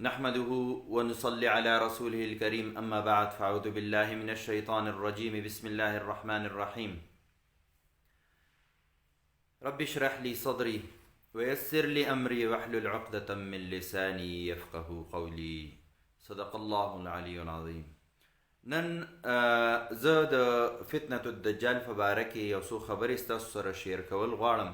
نحمده ونصلي على رسوله الكريم أما بعد فأعوذ بالله من الشيطان الرجيم بسم الله الرحمن الرحيم رب اشرح لي صدري ويسر لي أمري واحلل عقدة من لساني يفقه قولي صدق الله العلي العظيم. نن زه د فتنة الدجال په باره کې یو څو خبرې ستاسو سره شیر کول غواړم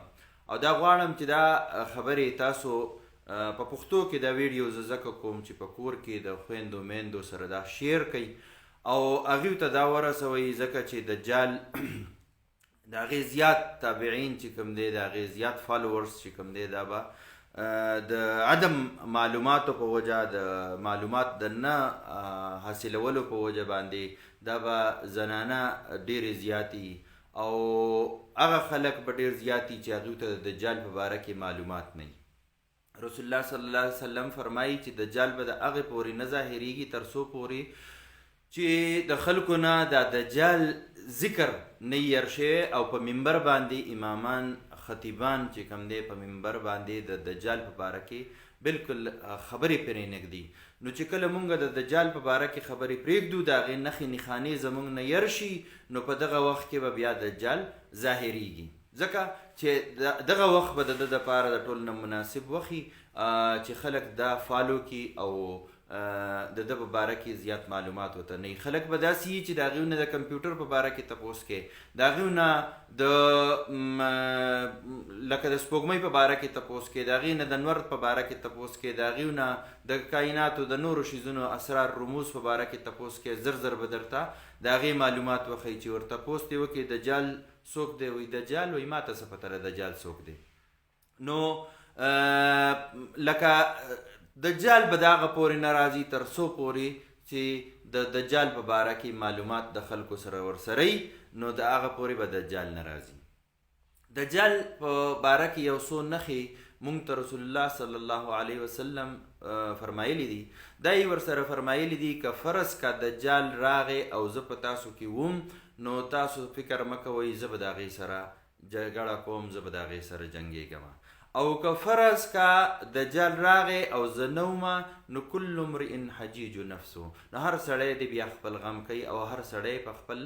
او دا غواړم چې دا خبرې تاسو په پښتو کې دا ویډیو زه ځکه کوم چې په کور کې د خویندو میندو سره دا شیر کوي او هغوی ته دا ورسوئ ځکه چې دجال د هغې زیات تابعین چې کوم دی د هغې زیات فالوورز چې کوم دی دا به د عدم معلوماتو په وجه د معلومات د نه حاصلولو په وجه باندې دا به زنانه ډېرې زیاتي او هغه خلک به ډېر زیاتي چې هغوی ته د دجال په باره کې معلومات نه وي. رسول الله صلی الله علیه وسلم فرمایي چې دجال به د هغې پورې نه ظاهریږي تر څو پورې چې د خلکو نه د دجال ذکر نه هېر شوی او په منبر باندې امامان خطیبان چې کوم دی په منبر باندې د دجال په باره کې بالکل خبرې پرې نږدي. نو چې کله مونږ د دجال په باره کې خبرې پرېږدو د هغې نښې نښانې زموږ نه هېر شي نو په دغه وخت کې به بیا دجال ظاهریږي ځکه چې دغه وخت به د ده دپاره د ټول نه مناسب وخت چې خلک دا فالو کړي او د ده په باره کې زیات معلومات ورته نه وي. خلک به داسې وي چې د هغوی نه د کمپیوټر په باره کې تپوس کوي، د هغوی نه د لکه د سپوږمۍ په باره کې تپوس کوي، د هغوی نه د نور په باره کې تپوس کوي، د هغوی نه د کائناتو د نورو شیزونو اسرار رموز په باره کې تپوس کوي. زر زر به درته د هغې معلومات وښیي چې ورته پوس دې وکړي دجال څوک دی، وایي دجال وایي ما ته څه پته ده دجال څوک دی. نو لکه دجال به د هغه پورې نه راځي تر څو پورې چې د دجال په باره کې معلومات د خلکو سره ورسره وي نو د هغه پورې به دجال نه راځي. دجال په باره کې یو څو نښې مونږ ته رسول الله صلی الله علیه وسلم فرمایلی دي. دا یې ورسره فرمایلی دي که فرض که دجال راغی او زه په تاسو کې وم نو تاسو فکر مه کوئ زه به د هغې سره جګړه کوم، زه به د هغې سره جنګېږم. او که فرض که دجال راغی او زه نه ومه نو کل امرئ حجیج نفسه، نو هر سړی دی بیا خپل غم کوي او هر سړی په خپل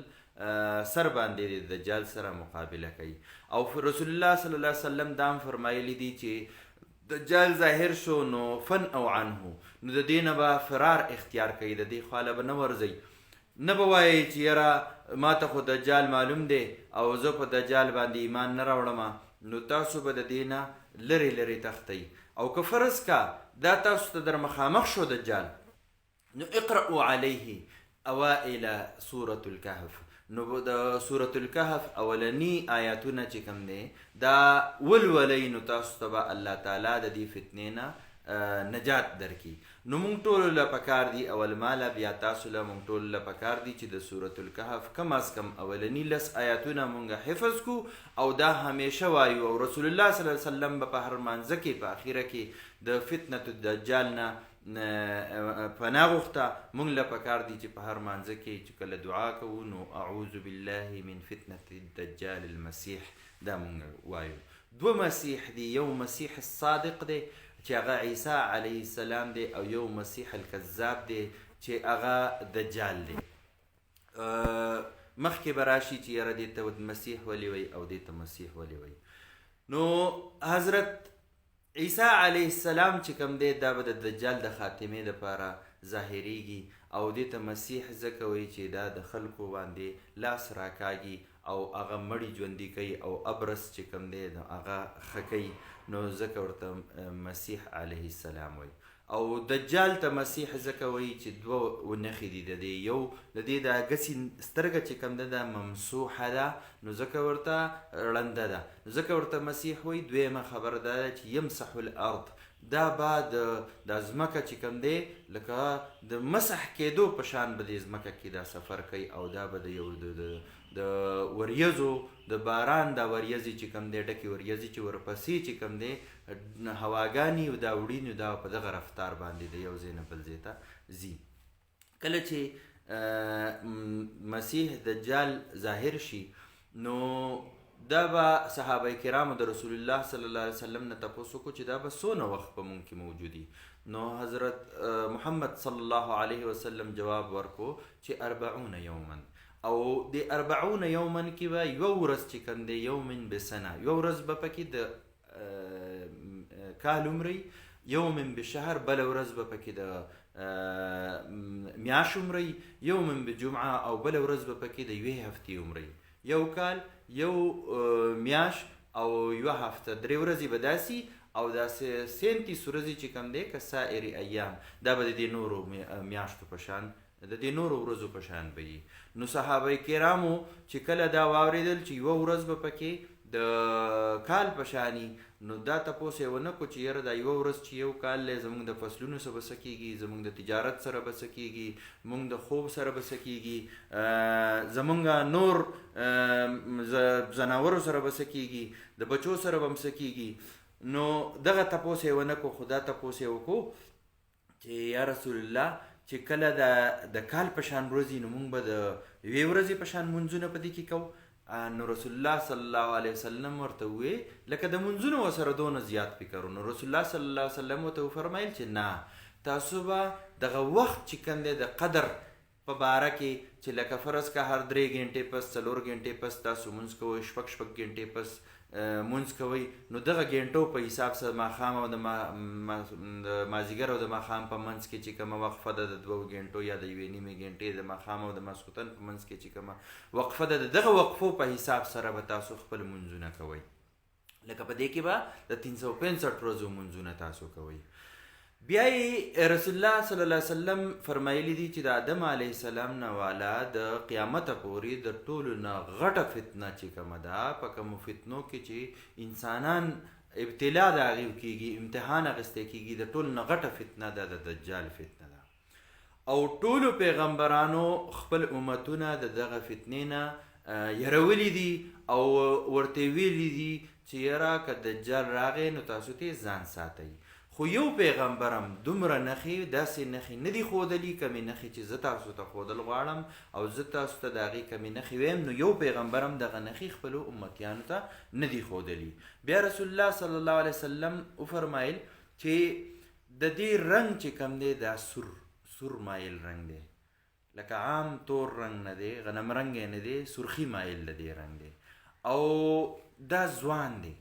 سر باندې د دجال سره مقابله کوي. او رسول الله صلی الله علیه وسلم دا هم فرمایلی دي چې دجال ظاهر شو نو فن او عنه، نو د دې نه به فرار اختیار کوي، د دې خواله به نه ورځئ، نه به وایي چې یاره ما ته خو دجال معلوم دی او زه په دجال باندې ایمان نه راوړم، نو تاسو به د دې نه لرې لرې تښتئ. او که فرض که دا تاسو ته در مخامخ شو دجال نو اقرأوا علیه اوائل سورة الکهف، نو د سورة الکهف اولنی آیاتونه چې کوم دی دا ولولئ نو تاسو ته به الله تعالی د دې فتنې نه نجات درکړي. نو مونږ ټولو له پکار دي اول ماله بیا تاسو له مونږ ټولو له پکار دي چې د سورة الکهف کم از کم اولنی 10 آیاتونه مونږ حفظ کو او دا همیشه وایو. او رسول الله صلی الله علیه وسلم به په هر مانځه کې په اخیره کې د فتنة الدجال نه پناه غوښته. مونږ له پکار دي چې په هر مانځه کې چې کله دعا کوو نو اعوذ بالله من فتنة الدجال المسیح دا مونږ وایو. دو مسیح دی، یو مسیح الصادق دی چې هغه عیسی علیه السلام دی او یو مسیح الکذاب دی چې هغه دجال دی. مخکې به راشي چې یاره دې ته مسیح ولې وایي او دې ته مسیح ولې وایي. نو حضرت عیسی علیه السلام چې کوم دی دا به د دجال د خاتمې دپاره ظاهریږي او دې ته مسیح ځکه وایي چې دا د خلکو باندې لاس راکاږي او هغه مړي ژوندي کوي او ابرس چې کوم دی هغه ښه کوي، نو ځکه ورته مسیح علیه السلام وایي. او دجال ته مسیح ځکه وایي چې دوه نښې دي د دې، یو د دې د ګسې سترګه چې کوم ده دا ممسوحه ده نو ځکه ورته ړنده ده، ځکه ورته مسیح وایي. دویمه خبره دا ده چې یمسح الارض، دا به د ځمکه چې کوم دی لکه د مسح کېدو په شان به د ځمکه کې دا سفر کوي او دا به د یو د وریځو د باران دا وریځې چې کوم دی ډکې وریځې چې ورپسې چې کوم دی هواګانې او دا وړي نو دا په دغه رفتار باندې د یو ځای نه بل ځای ته ځي. کله چې مسیح دجال ظاهر شي نو دا به صحابه کرامو د رسول الله صلی الله علیه وسلم نه تپوس وکړو چې دا به څونه وخت په مونږ کې موجودي. نو حضرت محمد صلی الله علیه وسلم جواب ورکو چې 40 یوما، او د 40 یوما کې به یوه ورځ چې کوم دی یومن بسنه، یوه ورځ به پکې د کال عمري، یومن بشهر بله ورځ به پکې د میاشت عمري، یومن بجمعه او بله ورځ به پکې د یوې هفتې عمري. یو کال، یو میاشت او یوه هفته، 3 ورځې به داسي، او داسې 37 ورځې چې کوم دی که سائر ایام، دا به د دې نورو میاشتو په شان، د دې نورو ورځو په شان به وي. نو صحابه کرامو چې کله دا واورېدل چې یوه ورځ به پکې د کال په شاني، نو دا تپوس یې ونه کړو چې یاره دا یوه ورځ چې یو کال دی زموږ د فصلونو سره به څه کېږي، زموږ د تجارت سره به څه کېږي، موږ د خوب سره به څه کېږي، زموږ نور ځناورو سره به څه کېږي، د بچو سره به هم څه کېږي. نو دغه تپوس یې ونه کړو، خو دا تپوس یې وکړو چې یا رسول الله چې کله د کال په شان ورځي نو موږ به د یوې ورځې په شان منځونه په دې کې کوو. نو رسول الله صلی الله علیه وسلم ورته ووی لکه د منځونو ورسره دونه زیات فکر. نو رسول الله صلی الله علیه وسلم ورته وفرمایل چې نه، تاسو به دغه وخت چې کوم دی د قدر په باره کې چې لکه فرض که هر 3 غنټې پس 4 غنټې پس تاسو مونځ کوئ، 6 غنټې پس مونځ کوئ، نو دغه غنټو په حساب سره ماښام او د مازدیګر او د ماښام په منځ کې چې کومه وقفه ده د 2 غنټو یا د 1.5 غنټې د ماښام او د ماسخوتن په منځ کې چې کومه وقفه ده، دغه وقفو په حساب سره به تاسو خپل منځونه کوئ. لکه په دې کې به د 365 ورځو منځونه تاسو کوئ. بیا یې رسول الله صلی الله علیه وسلم فرمایلی دي چې د آدم علیه السلام نه والا د قیامته پورې د ټولو نه غټه فتنه چې کومه ده، په کومو فتنو کې چې انسانان ابتلا د هغې کېږي، امتحان اخیستی کېږي، د ټولو نه غټه فتنه ده د دجال فتنه ده. او ټولو پیغمبرانو خپل امتونه د دغه فتنې نه یرولی دي او ورته ویلي دي چې یاره که دجال راغی نو تاسو ته ځان ساتئ. خو یو پیغمبرم دومره نښې داسې نښې نه دي ښودلي، کمې نښې چې زه تاسو ته ښودل غواړم او زه تاسو ته د هغې کمې نښې ویم، نو یو پیغمبرم دغه نښې خپلو امتیانو ته نه دي ښودلي. بیا رسول الله صلی الله علیه وسلم وفرمایل چې د دې رنګ چې کم دی دا سور مایل رنګ دی، لکه عام تور رنګ نه دی، غنم رنګ یې نه دی، سرخي مایل د دې رنګ دی، او دا ځوان دی.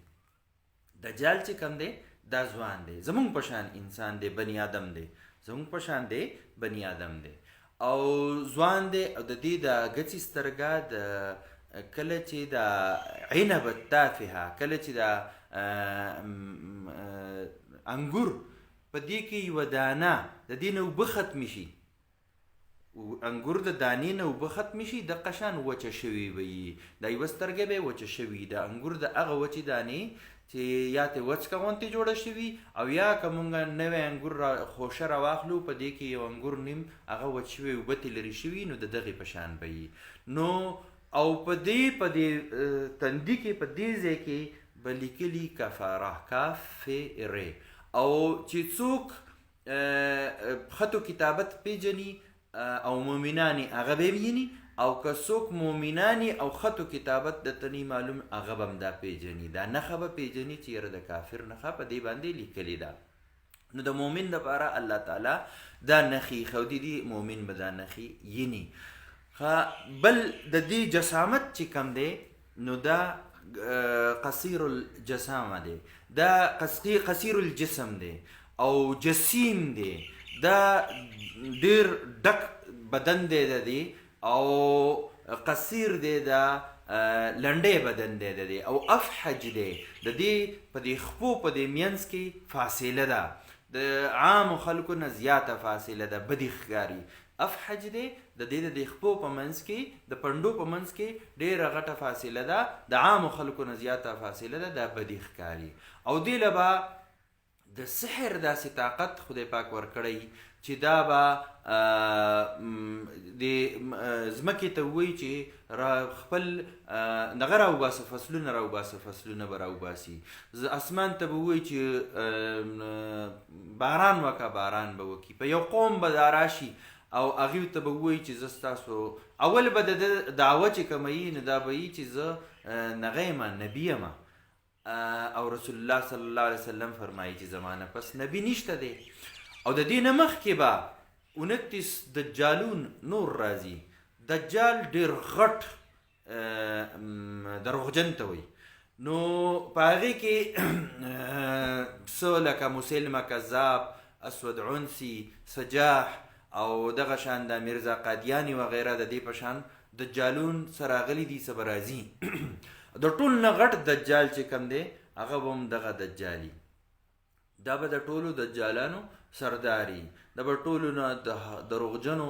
دجال چې کم دی دا ځوان دی، زمونږ په شان انسان دی، بنی آدم دی، زمونږ په شان دی، بنی آدم دی او ځوان دی. او د دې د ګچې سترګه د کله چې د عنب التافهه، کله چې د انګور په دې کې یوه دانه د دې نه اوبه ختمې شي، انګور د دانې نه اوبه ختمې شي، دقه شان وچه شوې به وي، دا یوه سترګه به یې وچه شوي، د انګور د هغه وچې دانې چې یا ته وچکه غوندې جوړه شوي، او یا که مونږ نوی انګور خوشه راواخلو په دې کې یو انګور نیم هغه وچ شوی اوبه ترې لرې شوي، نو د دغې په شان به وي. نو او په دې تندي کې په دې ځای کې به لیکلي کفاره، کافرې، او چې څوک خط و کتابت پیژني او مؤمنان هغه به ویني، او که څوک مؤمنانی او خط و کتابت د تنی معلوم هغه به هم دا پیژني، دا نښه به پیژني چې یاره د کافر نښه په دې باندې لیکلې ده. نو د مؤمن دپاره الله تعالی دا نښې ښودي دي، مؤمن به دا نښې یني. بل د دې جسامت چې کم دی نو دا قصیر الجسامه دی، دا قصیر الجسم دی او جسیم دی، دا ډیر ډک بدن دی د دې، او قصیر دی دا لنډی بدن دی د دې، او افحج دی د دې په دې خپو په دې منځ کې فاصله ده، د عامو خلکو نه زیاته فاصله ده، بدې ښکاري. افحج دی د دې د خپو په منځ کې، د پنډو په منځ کې ډېره غټه فاصله ده، د عامو خلکو نه زیاته فاصله ده، دا بدې ښکاري. او دې له به د سحر داسې طاقت خدای پاک ورکړی چې دا به د ځمکې ته ووایي چې خپل دغه راوباسه، فصلونه راوباسه، فصلونه به راوباسي، اسمان ته به ووایي چې باران وکړه، باران به وکړي. په یو قوم به دا راشي او هغوی ته به ووایي چې زه ستاسو اول به د دعوه چې کوم وي نو دا به وي چې زه نغه یم نبي یم او رسول الله صلی الله علیه وسلم فرمایي چې زمانه پس نبی نشته دی او د دې نه مخکې به 29 دجالون نور راځي. دجال ډېر غټ دروغجن ته وایي. نو په هغې کې څه لکه مسلمه کذاب، اسود عنسی، سجاح او دغه شان د میرزا قادیانی وغیره د دې په شان دجالون سره راغلي دي څه به راځي. د ټول نه غټ دجال چې کوم دی هغه به هم دغه دجالي، دا به د ټولو دجالانو سرداري، دا به ټولو نه د دروغجنو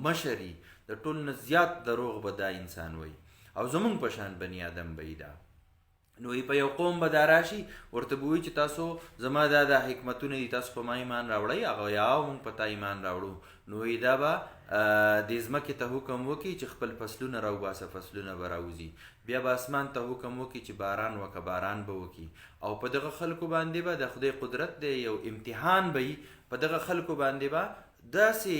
مشري، د ټول نه زیات دروغ به دا انسان وي او زمونږ په شان بني آدم به یې دا. نو په یو قوم به دا راشي ورته به وایي چې تاسو زما دا حکمتونه دي، تاسو په ما ایمان راوړئ. هغه یا موږ په تا ایمان راوړو. نو دا به د ځمکې ته حکم وکړي چې خپل فصلونه راوباسه، فصلونه به راوځي. بیا به اسمان ته حکم وکړي چې باران وکړه، باران به وکړي. او په دغه خلکو باندې به د خدای قدرت دی یو امتحان به وي، په دغه خلکو باندې به داسې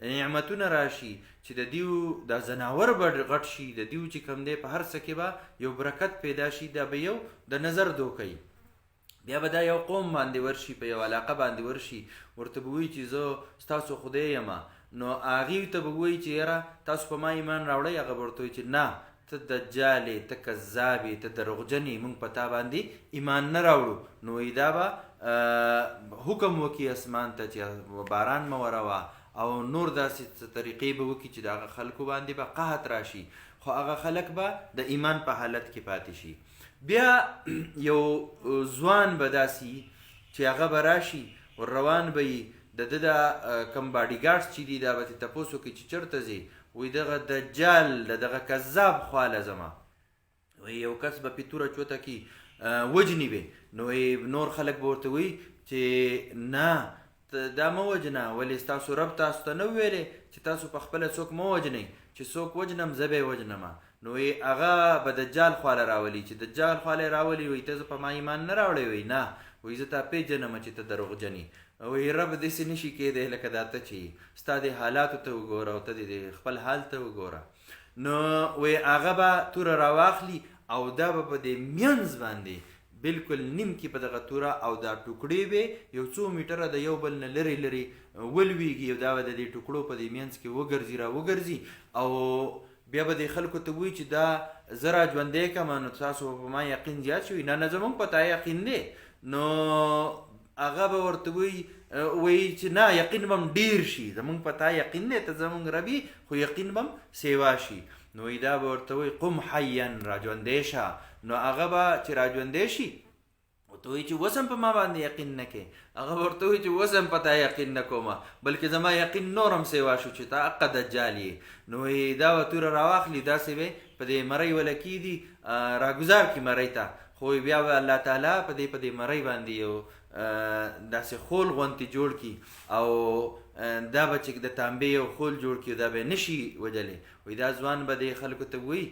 نعمتونه راشي چې د دیو د زناور به غټ شي، د دیو چې کوم دی په هر څه کې به یو برکت پیدا شي. دا به یو د نظر دوکئ. بیا به دا یو قوم باندې ورشي، په یو علاقه باندې ورشي، ورته به وایي چې زه ستاسو خدای یم. نو هغې ته به وایي چې یاره تاسو په ما ایمان راوړئ. هغه به ورته وایي چې نه، ته دجالې، ته کذابې، ته دروغجنې، موږ په تا باندې ایمان نه راوړو. نو دا به حکم وکړي اسمان ته چې باران مه وروه او نور داسې طریقې به وکړي چې د هغه خلکو باندې به قحط راشي، خو هغه خلک به د ایمان په حالت کې پاتې شي. بیا یو ځوان به داسې چې هغه به راشي ور روان به یي، د ده د کم باډي ګارډز چې دي دا به ترې تپوس وکړي چې چېرته ځې؟ وایي دغه دجال د دغه کذاب خواله ځمه. وایي یو کس به پې توره چوته کي وجني به. نو نور خلک به ورته وایي چې نه دا مه وجنه، ولې ستاسو رب تاسو ته نه ویلې چې تاسو په خپله څوک مه وجنئ، چې څوک وجنم زه به یې وجنمه. نو هغه به دجال خواله راولي. چې دجال خواله یې راولي وایي ته زه په ما ایمان نه راوړی؟ وایي نه، وایي زه تا پېژنم چې ته دروغجن یې. وایي رب داسې نشي کېدی لکه دا ته چې ستا د حالاتو ته وګوره او ته د خپل حال ته وګوره. نو وایي هغه به توره راواخلي او دا به په دې منځ باندې بالکل نیم کې په دغه توره او دا ټوکړې به یو څو میټره د یو بل نه لرې لرې ولویږي او دا به د دې ټوکړو په دې منځ کې وګرځي را وګرځي. او بیا به دې خلکو ته وایي چې دا زه را ژوندی کړم نو تاسو په ما یقین زیات شوي. نه نه زموږ په تا یقین دی. نو هغه به ورته وایي چې نه یقین به هم ډېر شي، زموږ په تا یقین دی، ته زموږ ربي خو یقین به هم سیوا شي. نو دا به ورته وایي قم حیا، را ژوندی شه. نو هغه به چې را ژوندی شي ورته وایي چې اوس هم په ما باندې یقین نه کوې. هغه به ورته وایي چې اوس هم په تا یقین نه کومه، بلکې زما یقین نور هم سیوا شو چې ته حقه دجال یې. نو دا به توره راواخلي، داسې به په دې مرۍ وله کېږي راګزار کړي مرۍ ته. خو بیا به الله تعالی په دې مرۍ باندې یو داسې خول غوندې جوړ کړي او دا به چې د تانبې یو خول جوړ کړي دا به نشي وجلی. وایي دا ځوان به د خلکو ته وایي،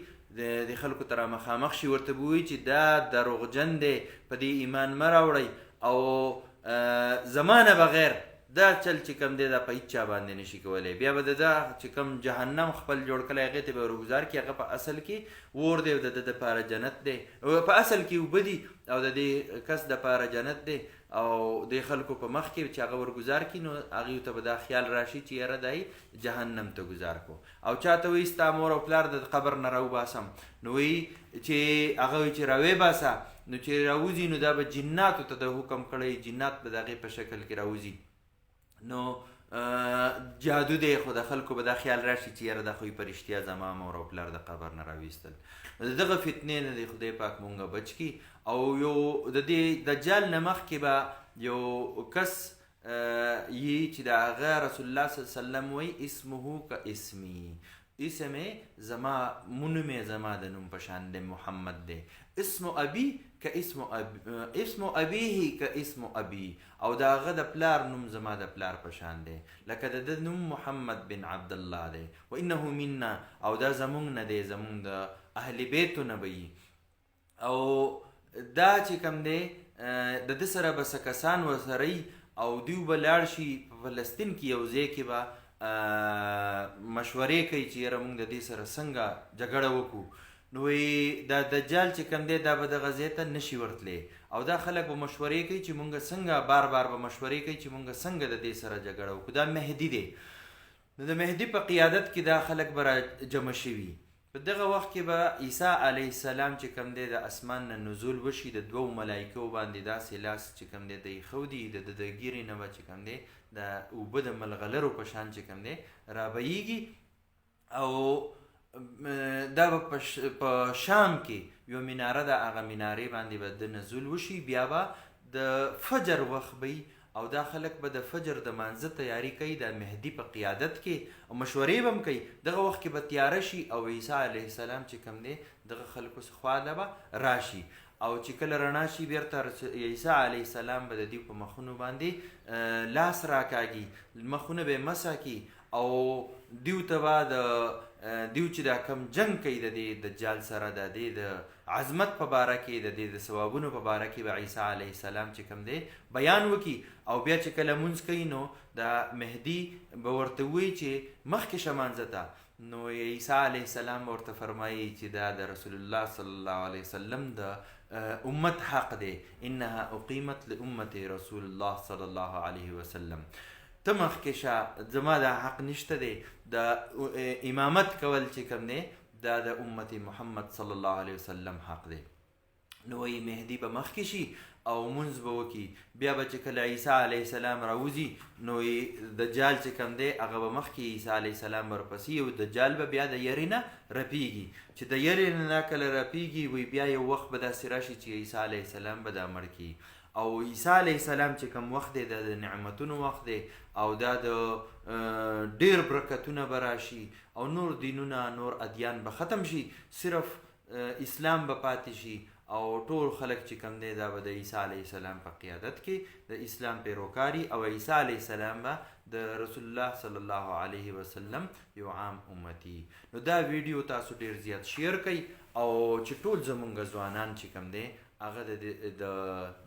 د خلکو ته را مخامخ شي، ورته به وایي چې دا دروغجن دی، په دې ایمان مه راوړئ او زمانه بغیر دا چل چې کم دی دا په هیڅ چا باندې نشي کولی. بیا به د دا چې کم جهنم خپل جوړ کړی هغې ته به ورګزار کړي، هغه په اصل کې اور دی او د ده دپاره جنت دی، په اصل کې اوبه دي او د دې کس دپاره جنت دی. او د خلکو په مخ کې چې هغه ورګزار کړي نو هغې ته به دا خیال راشي چې یاره دا جهنم ته ګزار کو. او چاته وایي ستا مور او پلار د قبر نه راوباسم، نو وایي چې هغه وایي چې راویې باسه. نو چې راوځي نو دا به جناتو ته د حکم کړی، جنات به د هغې په شکل کې راوځي. نو جادو دی، خو د خلکو به دا خیال راشي چې یاره دا خو یې په رښتیا زما مور او پلار د قبر نه راویستل. دغه فتنې نه دی خدای پاک مونږ بچ کړي. او یو د دې دجال نه مخکې به یو کس یي چې د هغه رسول الله صلی الله علیه وسلم وایي اسمه که اسمي، اسم زما نوم یې زما د نوم په شان دی، محمد دی. اسم ابي که اسم ابيه که اسم ابي، او د هغه د پلار نوم زما د پلار په شان دی، لکه د ده نوم محمد بن عبدالله دی. و انه منا، او دا زمونږ نه دی، زمونږ د اهل بیتو نه به وي. او دا چې کوم دی د ده سره به څه کسان ورسره او دوی به لاړ شي په فلسطین کې یو ځای کې به مشورې کوي چې یاره موږ د دې سره څنګه جګړه وکړو، نو دا دجال چې کوم دی دا به دغه ځای ته نشي ورتلی، او دا خلک به مشورې کوي چې موږ څنګه بار بار به مشورې کوي چې موږ څنګه د دې سره جګړه وکړو. دا مهدي دی. نو د مهدي په قیادت کې دا خلک به را جمع شوي. په دغه وخت کې به عیسی علیه السلام چې کوم دی د اسمان نه نزول وشي، د دوو ملایکو باندې داسې لاس چې کوم دی د ایښودي، د ګیرې نه به چې کوم دی د اوبه د ملغلرو په شان چې کوم دی رابهیږي، او دا به په شام کې یو مناره ده، هغه منارې باندې به د نزول وشي. بیا به د فجر وخت به او دا خلک به د فجر د مانځه تیاری کوي د مهدي په قیادت کې، او مشورې به هم کوي. دغه وخت کې به تیاره شي او عیسی علیه السلام چې کوم دی دغه خلکو خوا ته به راشي، او چې کله رڼا شي بیرته عیسی علیه السلام به د دوی په مخونو باندې لاس راکاږي، مخونه به یې مسح کي، او دیو ته به دیو چې دا کم جنگ کوي د دې دجال سره، د دې د عظمت په باره کې، د دې د ثوابونو په باره کې به عیسی علیه السلام چې کوم دی بیان وکي. او بیا چې کله مونځ کوي نو د مهدي به ورته وایي چې مخکې شه مانځه ته، نو عیسی علیه السلام ورته فرمایي چې دا د رسول الله صلی الله علیه وسلم د امت حق دی، انها اقیمت لامت رسول الله صلی الله علیه وسلم. ته مخکې شه، زما دا حق نشته دی، د امامت کول چې کوم دی دا د امت محمد صلی الله علیه وسلم حق دی. نو وایي مهدي به مخکې شي او مونځ به وکړي. بیا به چې کله عیسی علیه السلام راوځي نو دجال چې کوم دی هغه به مخکې عیسی علیه السلام ورپسې، او دجال به بیا د یرې نه رپیږي. چې د یرې نه کله رپیږي وایي بیا یو وخت به داسې راشي چې عیسی علیه السلام به دا مړ کړي، او عیسی علیه السلام چې کوم وخت دی د نعمتونو وخت دی، او دا د ډیر برکتونه به راشي، او نور دینونه نور ادیان به ختم شي، صرف اسلام به پاتې شي، او ټول خلک چې کوم دی دا به د عیسی علیه السلام په قیادت کې د اسلام پیروکاري، او عیسی علیه السلام به د رسول الله صلی الله علیه وسلم یو عام امتی. نو دا ویډیو تاسو ډیر زیات شیر کړئ، او چې ټول زمونږ ځوانان چې کوم دی هغه د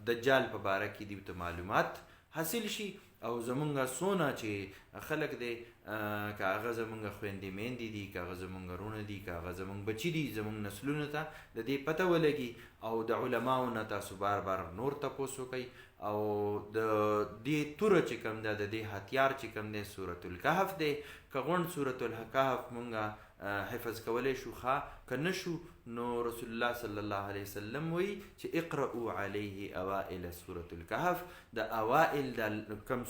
دجال په باره کې دوی ته معلومات حاصل شي، او زمونږ څونه چې خلک دی که هغه زمونږ خویندې میندې دي، که هغه زمونږ وروڼه دي، که هغه زمونږ بچي دي، زمونږ نسلونو ته د دې پته ولګي، او د علماو نه تاسو بار بار نور تپوس وکئ. او د دې توره چې کوم ده د دې هتیار چې کوم دی سورة الکهف دی، که غونډ سورة الکهف مونږه حفظ کولی شو ښه، که نه شو نو رسول الله صلی الله علیه وسلم وایي چې اقرؤوا علیه اوائل سورة الکهف، د اوائل د کم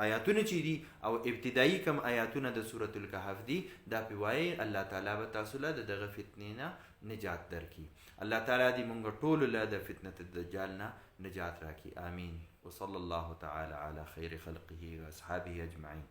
آیاتونه چې دي او ابتدایي کم آیاتونه د سورة الکهف دي دا پې وایي، الله تعالی به تاسو له د دغه فتنې نه نجات درکړي. الله تعالی دې مونږ ټولو له د فتنة الدجال نه نجات راکړي. آمین. وصلی الله تعالی علی خیر خلقه و اصحابه اجمعین.